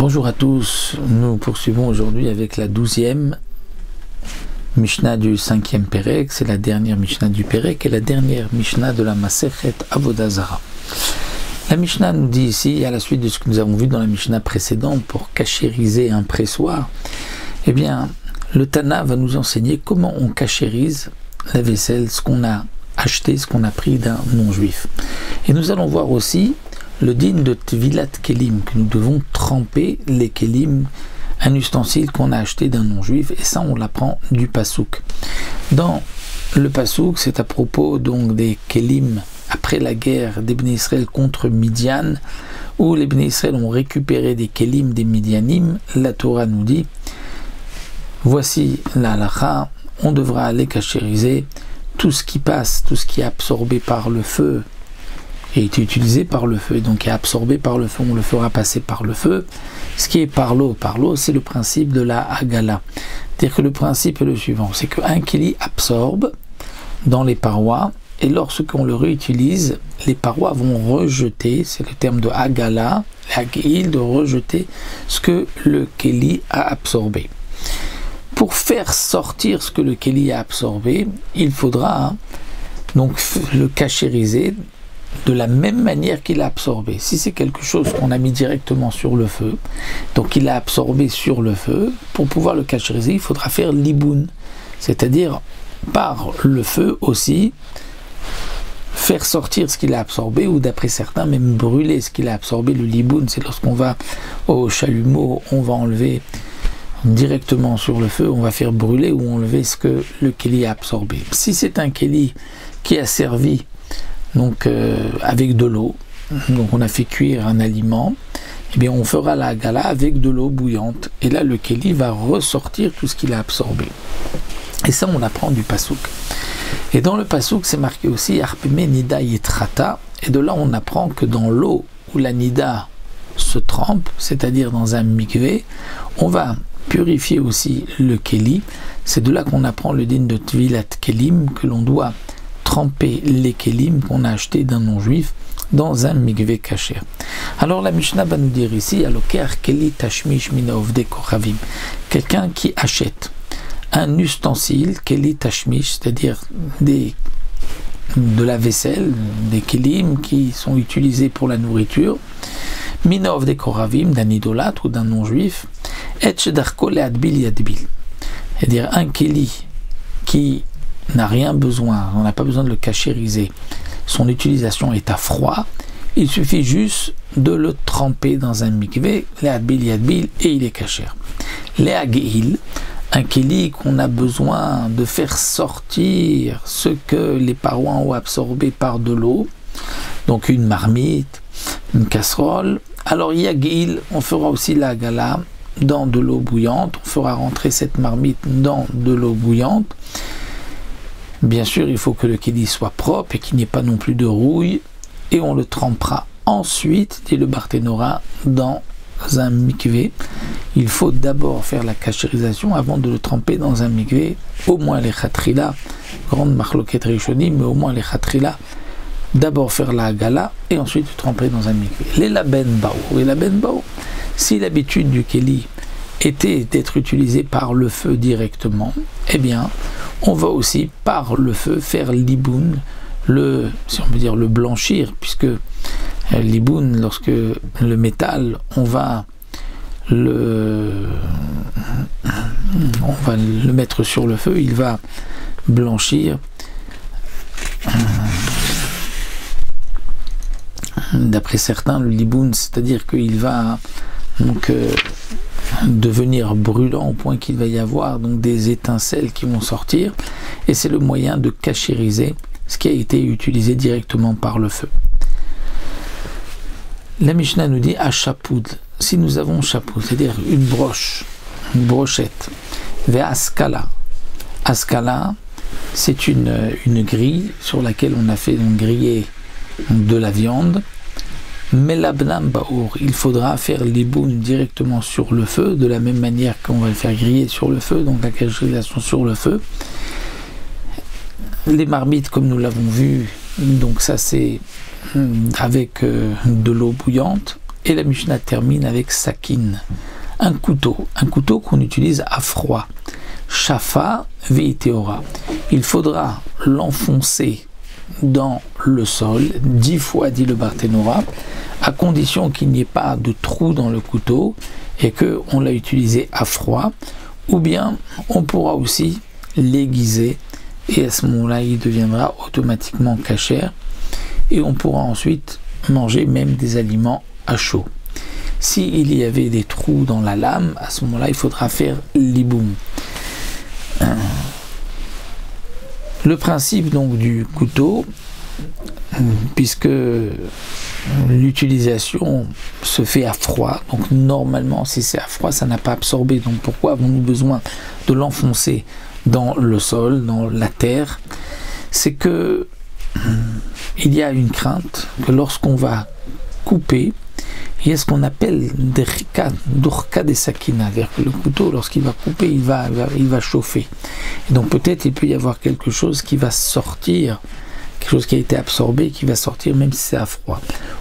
Bonjour à tous, nous poursuivons aujourd'hui avec la 12e Mishnah du 5e Pérek. C'est la dernière Mishnah du Pérek et la dernière Mishnah de la Masechet Avodah Zara. La Mishnah nous dit ici, à la suite de ce que nous avons vu dans la Mishnah précédente, pour cachériser un pressoir, eh bien, le Tana va nous enseigner comment on cachérise la vaisselle, ce qu'on a acheté, ce qu'on a pris d'un non-juif. Et nous allons voir aussi le din de Tvilat Kelim, que nous devons tremper les Kelim, un ustensile qu'on a acheté d'un non-juif, et ça on l'apprend du Pasouk. Dans le Pasouk, c'est à propos donc des Kelim après la guerre des Bnei Israël contre Midian, où les Bnei Israël ont récupéré des Kelim des Midianim. La Torah nous dit, voici la halakha, on devra aller cachériser tout ce qui passe, tout ce qui est absorbé par le feu, et est utilisé par le feu, donc est absorbé par le feu, on le fera passer par le feu. Ce qui est par l'eau, c'est le principe de la Hagala. C'est-à-dire que le principe est le suivant, c'est qu'un keli absorbe dans les parois, et lorsqu'on le réutilise, les parois vont rejeter, c'est le terme de Hagala, Hagil, de rejeter ce que le keli a absorbé. Pour faire sortir ce que le keli a absorbé, il faudra donc le cachériser de la même manière qu'il a absorbé. Si c'est quelque chose qu'on a mis directement sur le feu, donc il a absorbé sur le feu, pour pouvoir le cachériser, il faudra faire l'iboun, c'est-à-dire par le feu aussi, faire sortir ce qu'il a absorbé, ou d'après certains, même brûler ce qu'il a absorbé. Le liboun, c'est lorsqu'on va au chalumeau, on va enlever directement sur le feu, on va faire brûler ou enlever ce que le keli a absorbé. Si c'est un keli qui a servi donc avec de l'eau, donc on a fait cuire un aliment, eh bien on fera la gala avec de l'eau bouillante, et là le keli va ressortir tout ce qu'il a absorbé. Et ça on apprend du pasouk. Et dans le pasouk c'est marqué aussi Arpeme Nida Yetrata, et de là on apprend que dans l'eau où la nida se trempe, c'est-à-dire dans un mikvé, on va purifier aussi le keli. C'est de là qu'on apprend le din de Tvilat Kelim, que l'on doit tremper les kelim qu'on a acheté d'un non-juif dans un mikvé kasher. Alors la Mishnah va nous dire ici, aloker keli tashmish mina ovdei kochavim, quelqu'un qui achète un ustensile, keli tashmish, c'est-à-dire de la vaisselle, des kelim qui sont utilisés pour la nourriture, mina ovdei kochavim, d'un idolâtre ou d'un non-juif, et shedarko leadbil yadbil, c'est-à-dire un keli qui n'a rien besoin, on n'a pas besoin de le cachériser, son utilisation est à froid, il suffit juste de le tremper dans un mikvé, le'adbil yadbil, et il est kasher. Le'agil, un keli qu'on a besoin de faire sortir ce que les parois ont absorbé par de l'eau, donc une marmite, une casserole, alors yagil, on fera aussi la gala dans de l'eau bouillante, on fera rentrer cette marmite dans de l'eau bouillante. Bien sûr, il faut que le keli soit propre et qu'il n'y ait pas non plus de rouille, et on le trempera ensuite, dit le Barthénora, dans un mikvé. Il faut d'abord faire la cachérisation avant de le tremper dans un mikvé, au moins les khatrila, grande marloquette rishonim, mais au moins les khatrila, d'abord faire la gala et ensuite le tremper dans un mikvé. Les laben bao, et laben bao, si l'habitude du keli était d'être utilisé par le feu directement, eh bien, on va aussi par le feu faire l'iboun, si on peut dire le blanchir, puisque l'iboun, lorsque le métal, on va le mettre sur le feu, il va blanchir. D'après certains, le liboun, c'est-à-dire qu'il va donc devenir brûlant au point qu'il va y avoir donc des étincelles qui vont sortir, et c'est le moyen de cachériser ce qui a été utilisé directement par le feu. La Mishnah nous dit à chapoud, si nous avons chapoud, c'est-à-dire une broche, une brochette, vers askala. Askala, c'est une grille sur laquelle on a fait donc griller de la viande. Melabnam baour, il faudra faire l'iboun directement sur le feu, de la même manière qu'on va le faire griller sur le feu, donc la cachérisation sur le feu. Les marmites, comme nous l'avons vu, donc ça c'est avec de l'eau bouillante, Et la Mishnah termine avec sakin, un couteau qu'on utilise à froid. Shafa veiteora. Il faudra l'enfoncer dans le sol 10 fois, dit le Barthénora, à condition qu'il n'y ait pas de trou dans le couteau et qu'on l'a utilisé à froid, ou bien on pourra aussi l'aiguiser et à ce moment-là il deviendra automatiquement kasher et on pourra ensuite manger même des aliments à chaud. S'il y avait des trous dans la lame, à ce moment-là il faudra faire l'iboum. Le principe donc du couteau, puisque l'utilisation se fait à froid, donc normalement si c'est à froid ça n'a pas absorbé, donc pourquoi avons-nous besoin de l'enfoncer dans le sol, dans la terre? C'est que il y a une crainte que lorsqu'on va couper, il y a ce qu'on appelle d'urka des sakina, c'est-à-dire que le couteau, lorsqu'il va couper, il va chauffer. Et donc peut-être il peut y avoir quelque chose qui va sortir, quelque chose qui a été absorbé, qui va sortir même si c'est à froid.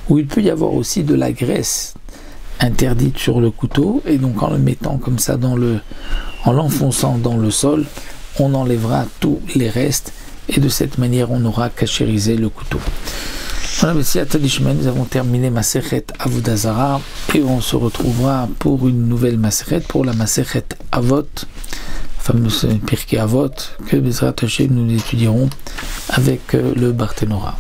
Ou il peut y avoir aussi de la graisse interdite sur le couteau, et donc en le mettant comme ça en l'enfonçant dans le sol, on enlèvera tous les restes, et de cette manière on aura kashérisé le couteau. Voilà, nous avons terminé Masechet Avodah Zara et on se retrouvera pour une nouvelle Masechet, pour la Masechet Avot, fameuse Pirkei Avot, que Bezrat Hashem nous étudierons avec le Barthénora.